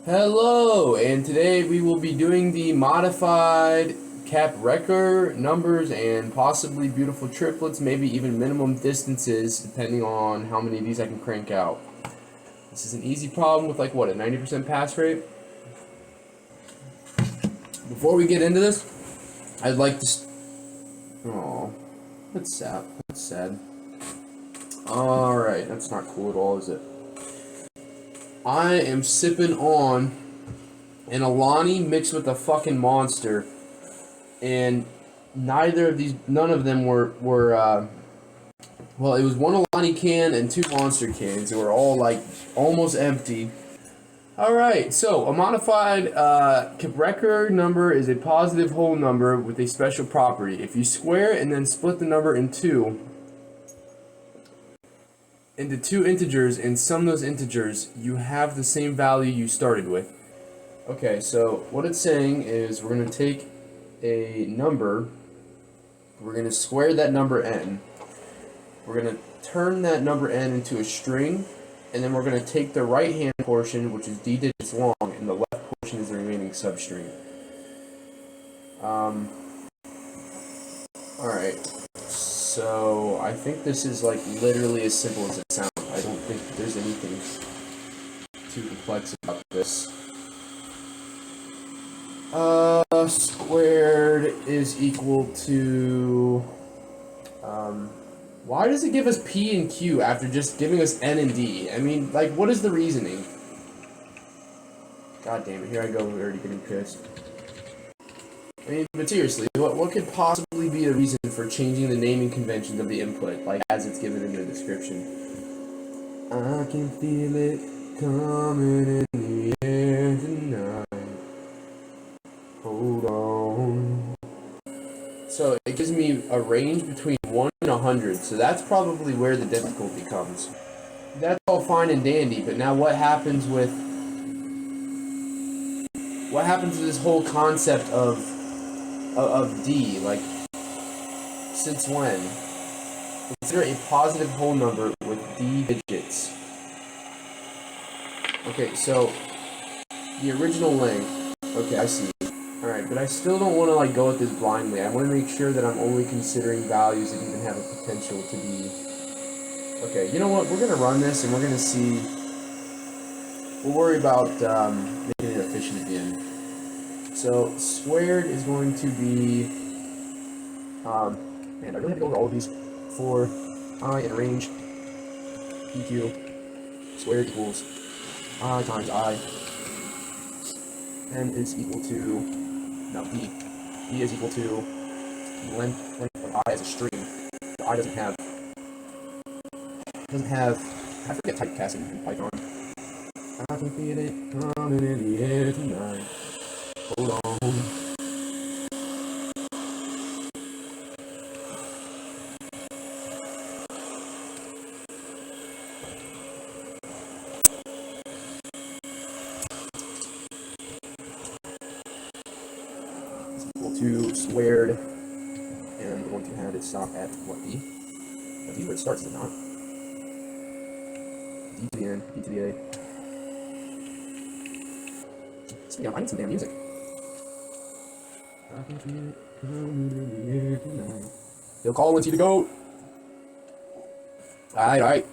Hello, and today we will be doing the modified Kaprekar numbers and possibly beautiful triplets, maybe even minimum distances, depending on how many of these I can crank out. This is an easy problem with like, what, a 90% pass rate? Before we get into this, I'd like to... Oh, that's sad. That's sad. Alright, that's not cool at all, is it? I am sipping on an Alani mixed with a fucking Monster, and none of them were well, it was one Alani can and two Monster cans. They were all like almost empty. Alright, so a modified Kaprekar number is a positive whole number with a special property. If you square and then split the number into two integers and sum those integers, you have the same value you started with. Okay, so what it's saying is we're going to take a number, we're going to square that number n, we're going to turn that number n into a string, and then we're going to take the right hand portion, which is d digits long, and the left portion is the remaining substring. Alright, so I think this is like literally as simple as it sounds. I don't think there's anything too complex about this. Squared is equal to, why does it give us P and Q after just giving us N and D? I mean, like, what is the reasoning? God damn it, here I go, we're already getting pissed. I mean, but seriously, what could possibly be the reason for changing the naming conventions of the input, like, as it's given in the description? I can feel it coming in the air tonight. Hold on. So it gives me a range between 1 and 100, so that's probably where the difficulty comes. That's all fine and dandy, but now what happens with this whole concept of D? Like, since when? Consider a positive whole number with D digits. Okay, so the original length. Okay, I see. Alright, but I still don't want to like go at this blindly. I want to make sure that I'm only considering values that even have a potential to be... Okay, you know what? We're going to run this and we're going to see... We'll worry about making it efficient at the end. So, squared is going to be... man, I really have to go over all of these. For I in a range, PQ squared equals I times I. N is equal to, no, D. D is equal to length of I as a string. The I doesn't have, I forget typecasting in Python. I can feel it coming in the air tonight. Hold on. To squared, and we're going to have it stop at what, D? D is where it starts, is it not? D to the N, D to the A. Speaking of, I need some damn music. I can feel it coming in the air tonight. Phil Collins, you the GOAT! Alright.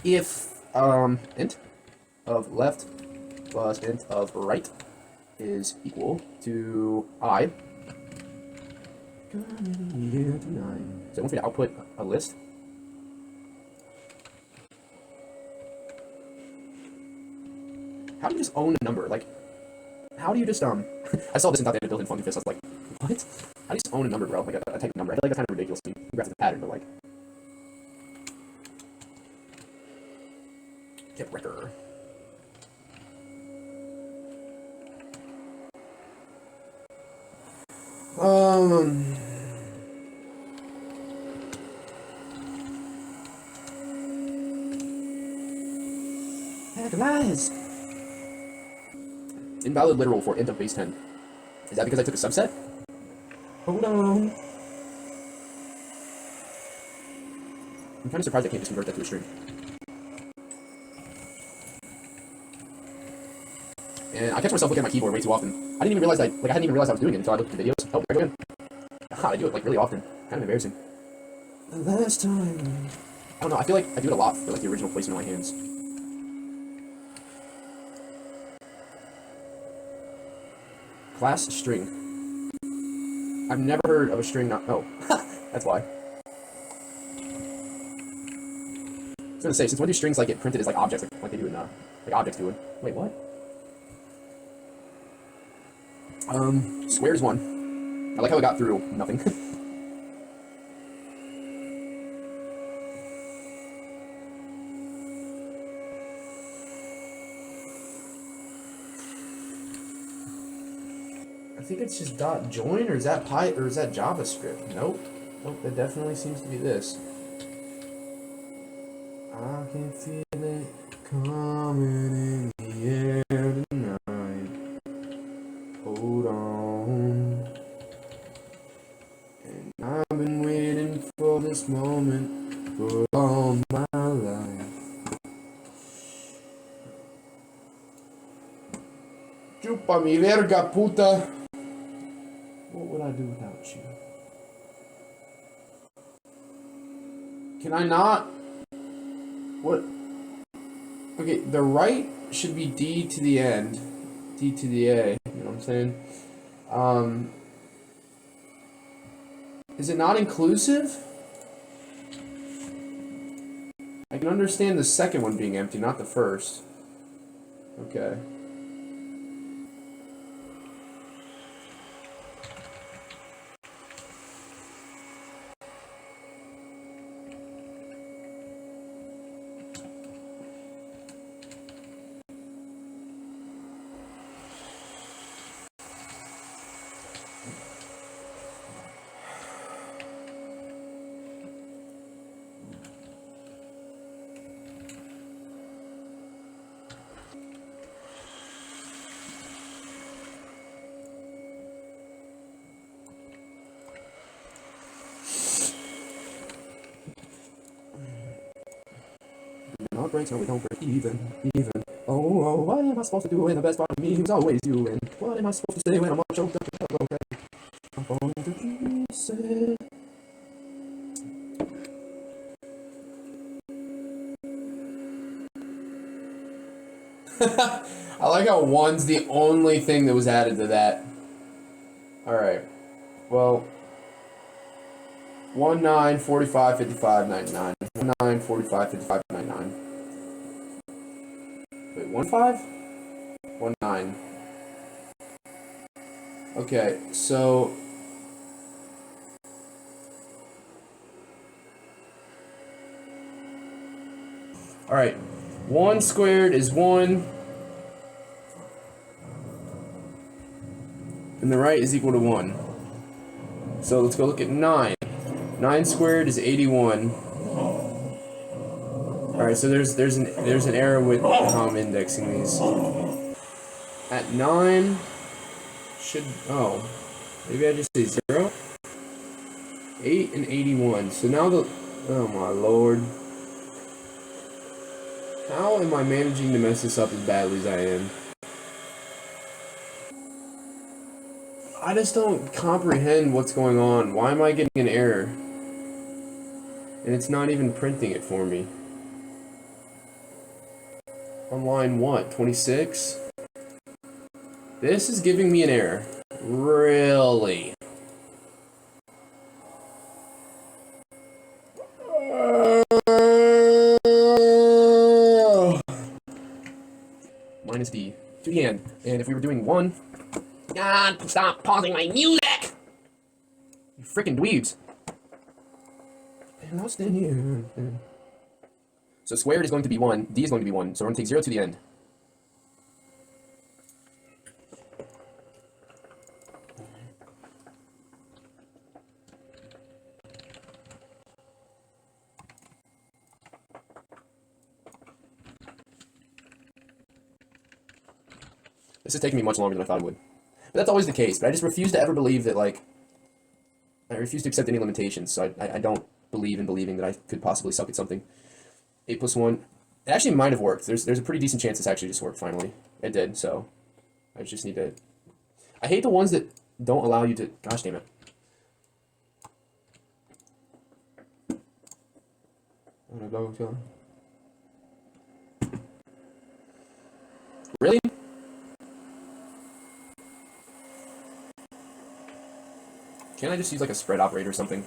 If, int of left plus int of right is equal to I. So I want me to output a list. How do you just own a number? Like, how do you just, I saw this and thought they had a built-in funky fist. I was like, what? How do you just own a number, bro? Like, a type of number. I feel like that's kind of ridiculous. I mean, congrats to the pattern, but like... Kaprekar. Guys. Invalid literal for int of base 10. Is that because I took a subset? Hold on. I'm kind of surprised I can't just convert that to a string. And I catch myself looking at my keyboard way too often. I didn't even realize I hadn't even realized I was doing it until I looked at the videos. Oh, there I go again. God, I do it like really often. Kind of embarrassing. The last time. I don't know. I feel like I do it a lot for like the original placement of my hands. Class string. I've never heard of a string not. Oh, that's why. I was gonna say, since when do strings like get printed as like objects, like they do in like objects do it? Wait, what? Squares one. I like how it got through nothing. I think it's just dot join, or is that or is that JavaScript? Nope. Nope, that definitely seems to be this. I can feel it coming in the air tonight. Hold on. And I've been waiting for this moment for all my life. Chupa mi verga, puta. What would I do without you? Can I not? What? Okay, the right should be D to the end. D to the A. You know what I'm saying? Is it not inclusive? I can understand the second one being empty, not the first. Okay. Not break, so we don't break even. Oh, what am I supposed to do when the best part of me is always you? And what am I supposed to say when I'm all choked up and okay? I'm falling to pieces. I like how one's the only thing that was added to that. Alright. Well, 19, 45, 55, 99. 19, 45, 55, 99. Wait, 15? 19. Okay, so... Alright, 1 squared is 1. And the right is equal to 1. So let's go look at 9. 9 squared is 81. Alright, so there's an error with how I'm indexing these. At 9 should maybe I just say 0. 8 and 81. So now oh my lord. How am I managing to mess this up as badly as I am? I just don't comprehend what's going on. Why am I getting an error? And it's not even printing it for me. On line what? 26? This is giving me an error. Really? Minus D. To the end. And if we were doing 1... God, stop pausing my music! You frickin' dweebs. Lost in here. So squared is going to be 1, D is going to be 1, so we're going to take 0 to the end. This is taking me much longer than I thought it would. But that's always the case, but I just refuse to ever believe that, like... I refuse to accept any limitations, so I don't believe in believing that I could possibly suck at something. 8 plus 1. It actually might have worked. There's a pretty decent chance this actually just worked finally. It did, so I just need to... I hate the ones that don't allow you to... Gosh damn it. Really? Can't I just use like a spread operator or something?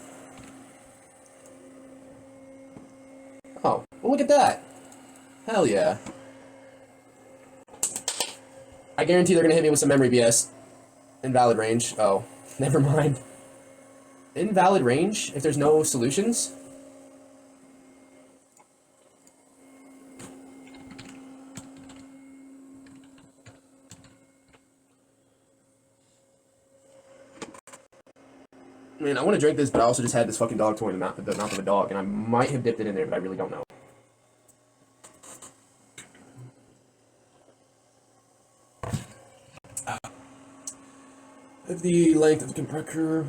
Oh, well look at that. Hell yeah. I guarantee they're gonna hit me with some memory BS. Invalid range. Oh, never mind. Invalid range if there's no solutions? Man, I want to drink this, but I also just had this fucking dog toy in the mouth of a dog, and I might have dipped it in there, but I really don't know. Of the length of the Kaprekar.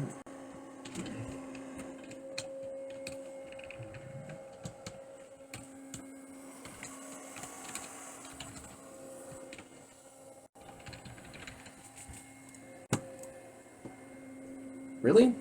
Really?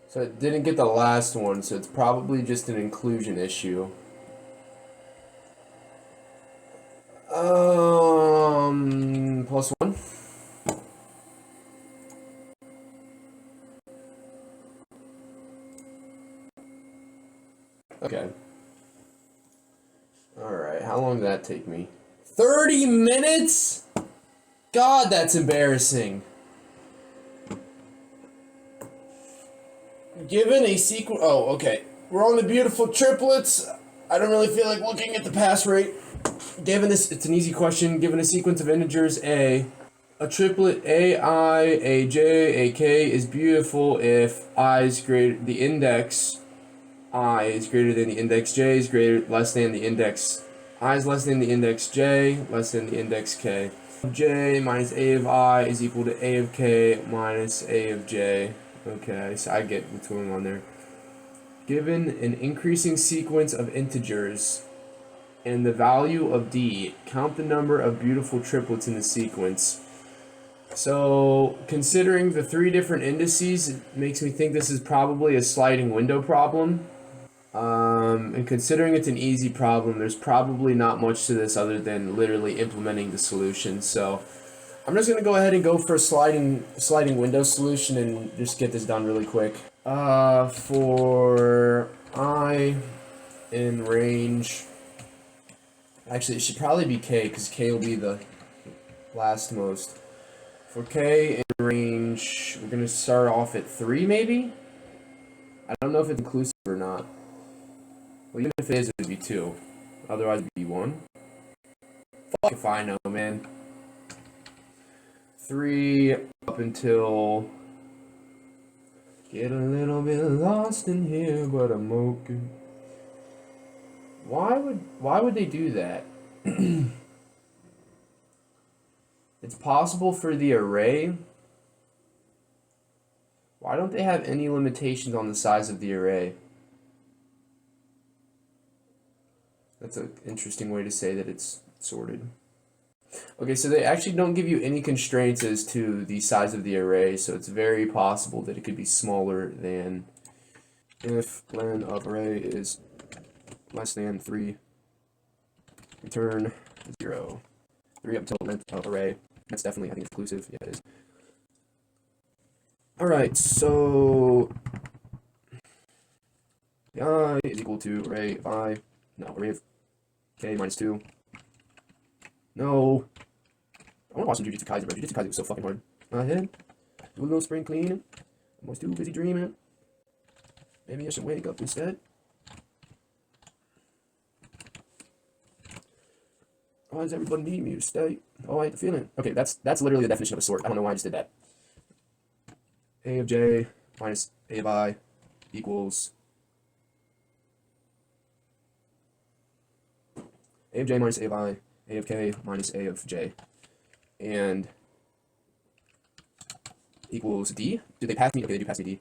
So it didn't get the last one, so it's probably just an inclusion issue. Plus 1. Okay. Alright, how long did that take me? 30 minutes?! God, that's embarrassing. Given a sequence... Oh, okay. We're on the beautiful triplets. I don't really feel like looking at the pass rate. Given this... It's an easy question. Given a sequence of integers A triplet AI, AJ, AK is beautiful if I is greater... The index I is greater than the index J is less than the index... I is less than the index J, less than the index K. J minus A of I is equal to A of K minus A of J. Okay, so I get what's going on there. Given an increasing sequence of integers and the value of D, count the number of beautiful triplets in the sequence. So, considering the 3 different indices, it makes me think this is probably a sliding window problem. And considering it's an easy problem, there's probably not much to this other than literally implementing the solution. So, I'm just going to go ahead and go for a sliding window solution and just get this done really quick. For I in range... Actually, it should probably be K, because K will be the last most. For K in range, we're going to start off at 3, maybe? I don't know if it's inclusive or not. Well, even if it is, it would be 2. Otherwise, it would be 1. Fuck if I know, man. 3 up until... Get a little bit lost in here, but I'm okay. Why would they do that? It's possible for the array. Why don't they have any limitations on the size of the array? That's an interesting way to say that it's sorted. Okay, so they actually don't give you any constraints as to the size of the array, so it's very possible that it could be smaller than if len of array is less than 3, return 0. 3 up until length of array. That's definitely, I think, exclusive. Yeah, it is. Alright, so I is equal to array of I. No, array of K minus 2. No. I want to watch some Jujutsu Kaisen, bro. Jujutsu Kaisen was so fucking hard. My head. Do a little spring cleaning. I was too busy dreaming. Maybe I should wake up instead. Why does everybody need me to stay? Oh, I hate the feeling. Okay, that's literally the definition of a sort. I don't know why I just did that. A of j minus a of I equals a of j minus a of I, a of k minus a of j, and equals d. Did they pass me? Okay, they do pass me d.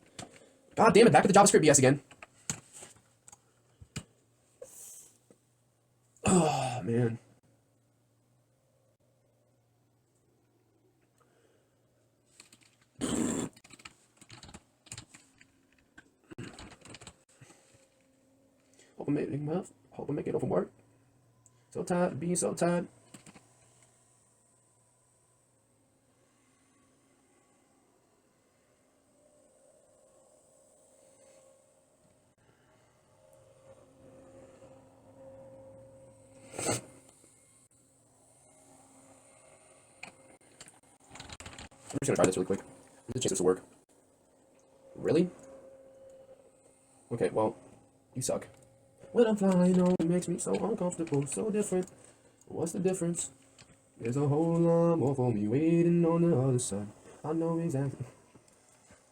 God damn it, back to the JavaScript BS again. Oh, man. Hope I make it over work. So tired, being so tired. I'm just gonna try this really quick. There's a chance this will work. Really? Okay, well, you suck. When I'm flying, oh, it makes me so uncomfortable, so different. What's the difference? There's a whole lot more for me waiting on the other side. I know exactly.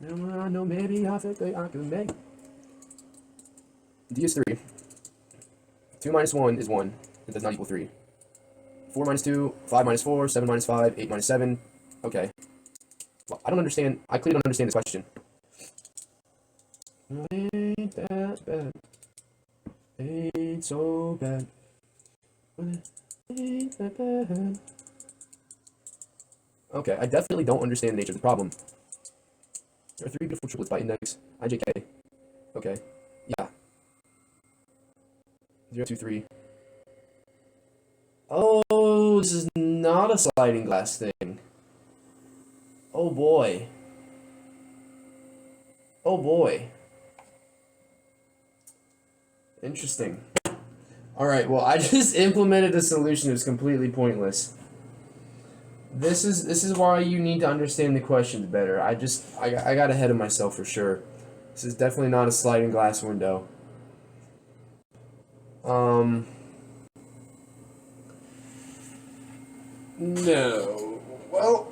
I know maybe I think I can make. D is 3. 2 minus 1 is 1. It does not equal 3. 4 minus 2, 5 minus 4, 7 minus 5, 8 minus 7. Okay. Well, I don't understand. I clearly don't understand this question. Ain't that bad. Ain't so bad. Ain't that bad. Okay, I definitely don't understand the nature of the problem. There are 3 beautiful triplets by index IJK. Okay. Yeah. 0, 2, 3. Oh, this is not a sliding glass thing. Oh boy. Oh boy. Interesting. Alright, well, I just implemented a solution that was completely pointless. This is why you need to understand the questions better. I got ahead of myself for sure. This is definitely not a sliding glass window. No. Well,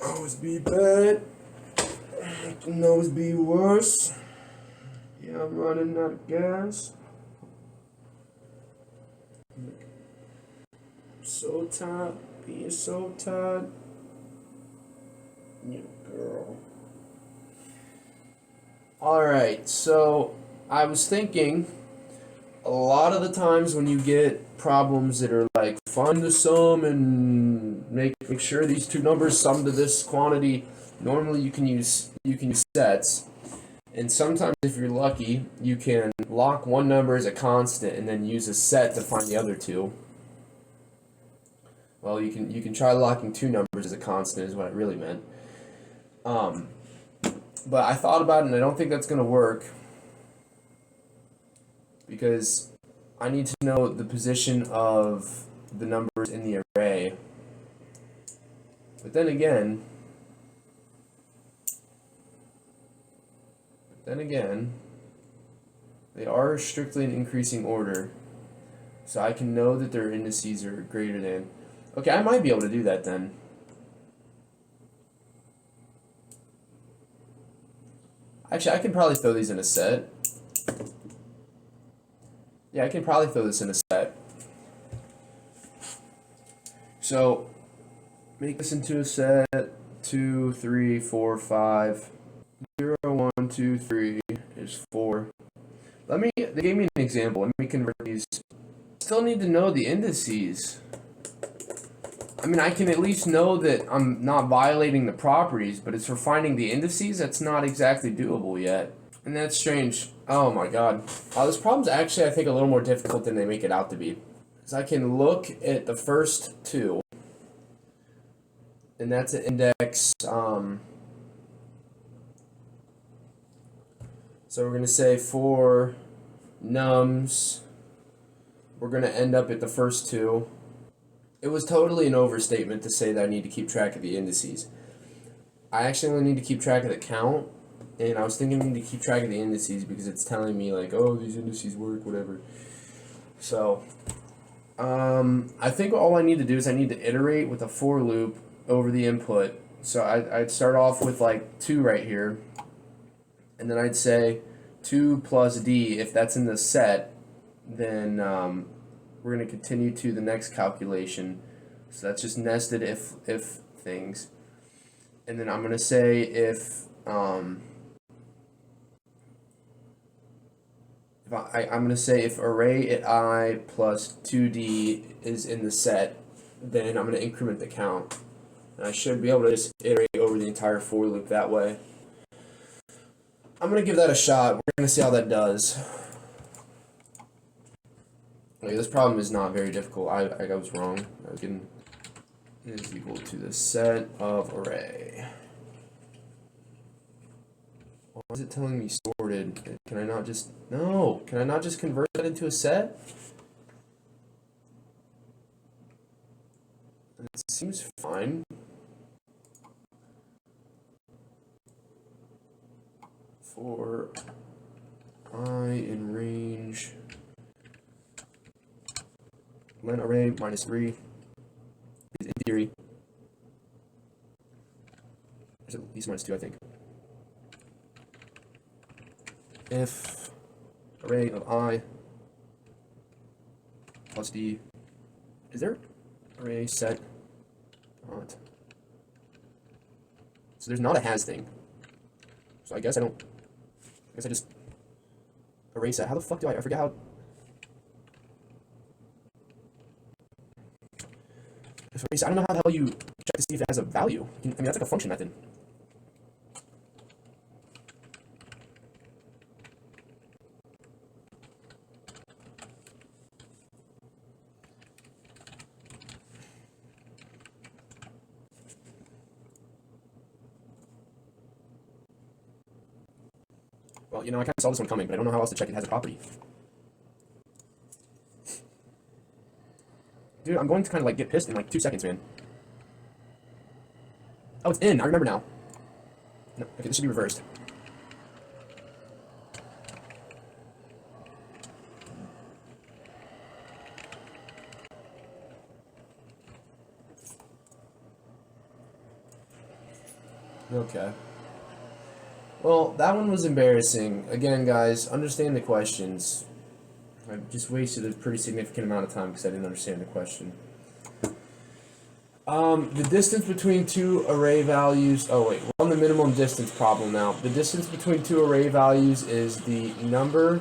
always be bad. It can always be worse. Yeah, I'm running out of gas. So tired, being so tired. Yeah, girl. Alright, so I was thinking a lot of the times when you get problems that are like find the sum and make sure these two numbers sum to this quantity, normally you can use sets. And sometimes if you're lucky, you can lock one number as a constant and then use a set to find the other two. Well, you can try locking two numbers as a constant is what I really meant. But I thought about it and I don't think that's going to work because I need to know the position of the numbers in the array. But then again, they are strictly in increasing order. So I can know that their indices are greater than. Okay, I might be able to do that then. Actually, I can probably throw these in a set. Yeah, I can probably throw this in a set. So, make this into a set. 2, 3, 4, 5. 0, 1, 2, 3 is 4. They gave me an example. Let me convert these. Still need to know the indices. I mean, I can at least know that I'm not violating the properties, but it's for finding the indices that's not exactly doable yet. And that's strange. Oh my god. This problem's actually, I think, a little more difficult than they make it out to be. Because I can look at the first two, and that's an index, so we're going to say for nums, we're going to end up at the first two. It was totally an overstatement to say that I need to keep track of the indices. I actually only need to keep track of the count, and I was thinking I need to keep track of the indices because it's telling me like, oh, these indices work, whatever. So, I think all I need to do is I need to iterate with a for loop over the input. So I'd start off with like 2 right here, and then I'd say 2 plus d. If that's in the set, then we're going to continue to the next calculation. So that's just nested if things. And then I'm going to say if I'm going to say if array at I plus 2d is in the set, then I'm going to increment the count. And I should be able to just iterate over the entire for loop that way. I'm going to give that a shot. We're going to see how that does. Okay, this problem is not very difficult. I was wrong. I was getting is equal to the set of array. Why is it telling me sorted? Can I not just... No! Can I not just convert that into a set? It seems fine. For I in range len array minus 3 is in theory. There's at least minus 2, I think. If array of I plus d, is there array set not? So there's not a has thing. So I guess I just erase that. How the fuck do I forget how? I don't know how the hell you check to see if it has a value. I mean, that's like a function method. Well, you know, I kind of saw this one coming, but I don't know how else to check it has a property. Dude, I'm going to kind of like get pissed in like 2 seconds, man. Oh, it's in. I remember now. No, okay, this should be reversed. Okay. Well, that one was embarrassing. Again, guys, understand the questions. I just wasted a pretty significant amount of time because I didn't understand the question. The distance between 2 array values... Oh, wait. We're on the minimum distance problem now. The distance between 2 array values is the number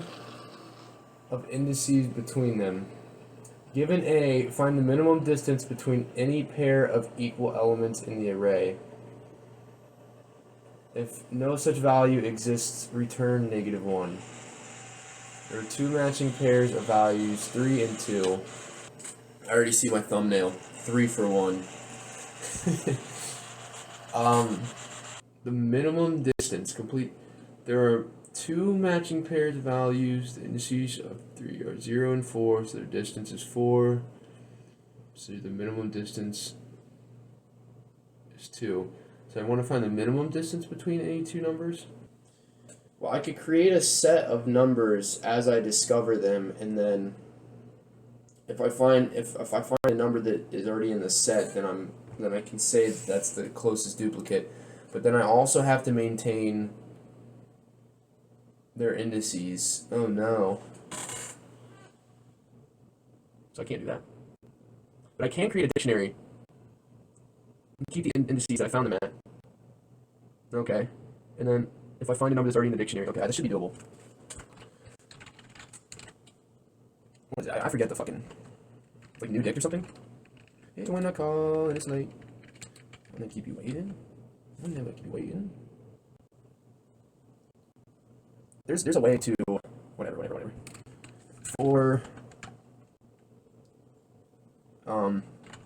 of indices between them. Given A, find the minimum distance between any pair of equal elements in the array. If no such value exists, return -1. There are 2 matching pairs of values, 3 and 2. I already see my thumbnail. 3 for 1. The minimum distance complete. There are 2 matching pairs of values. The indices of 3 are 0 and 4, so their distance is 4. So the minimum distance is 2. So I want to find the minimum distance between any 2 numbers. Well, I could create a set of numbers as I discover them, and then if I find a number that is already in the set, then I can say that that's the closest duplicate. But then I also have to maintain their indices. Oh no. So I can't do that. But I can create a dictionary. Keep the indices that I found them at. Okay. And then if I find a number that's already in the dictionary, okay, this should be doable. What is it? I forget the fucking, like, new dict or something? Hey, why not call? It's late. I'm gonna keep you waiting. I'm never keep you waiting. There's a way to whatever. For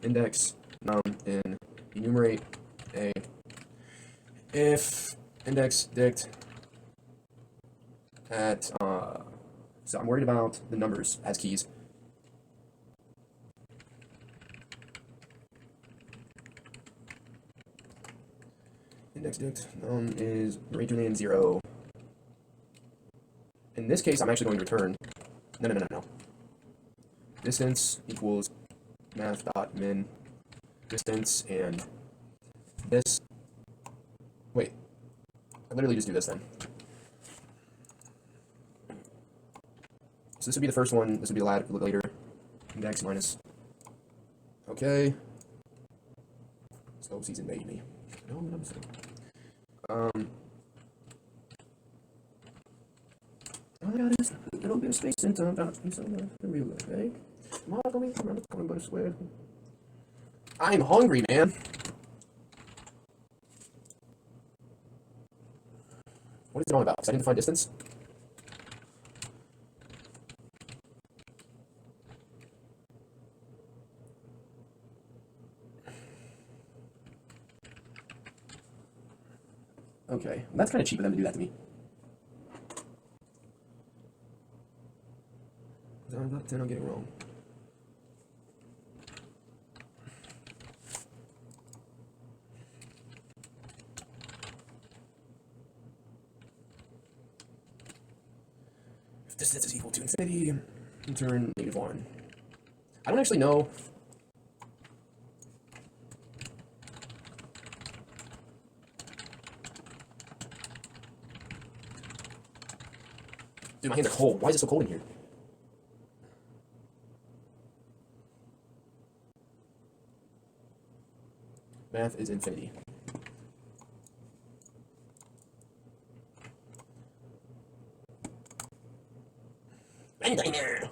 index num in enumerate a if index dict at so I'm worried about the numbers as keys. Index dict num is greater than 0. In this case, I'm actually going to return. No. distance equals math dot min distance, and this. Wait, I literally just do this then. So this would be the first one. This would be the later. Index minus. Okay. So he's invading me. No, I'm sorry. All I got is a little bit of space and time about to be something real good, okay? I'm gonna swear. I'm hungry, man. What is it on about? Because I didn't find distance. Okay, well, that's kind of cheap of them to do that to me. I'm not getting it wrong. If distance is equal to infinity, return -1. I don't actually know. Dude, my hands are cold. Why is it so cold in here? Math is infinity. Diner.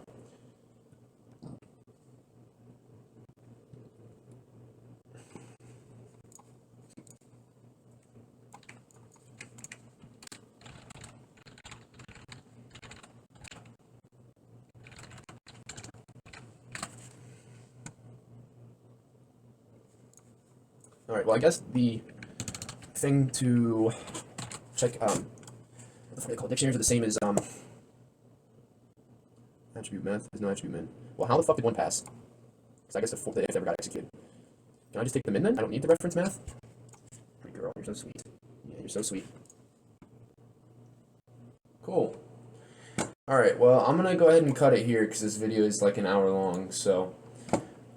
All right. Well, I guess the thing to check what the fuck are they called? Dictionaries are the same as attribute math is no attribute min. Well, how the fuck did one pass? Because I guess the if ever got executed. Can I just take the min then? I don't need the reference math. Pretty girl, you're so sweet. Yeah, you're so sweet. Cool. All right. Well, I'm gonna go ahead and cut it here because this video is like an hour long. So.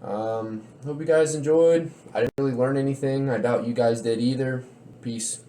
Hope you guys enjoyed. I didn't really learn anything. I doubt you guys did either. Peace.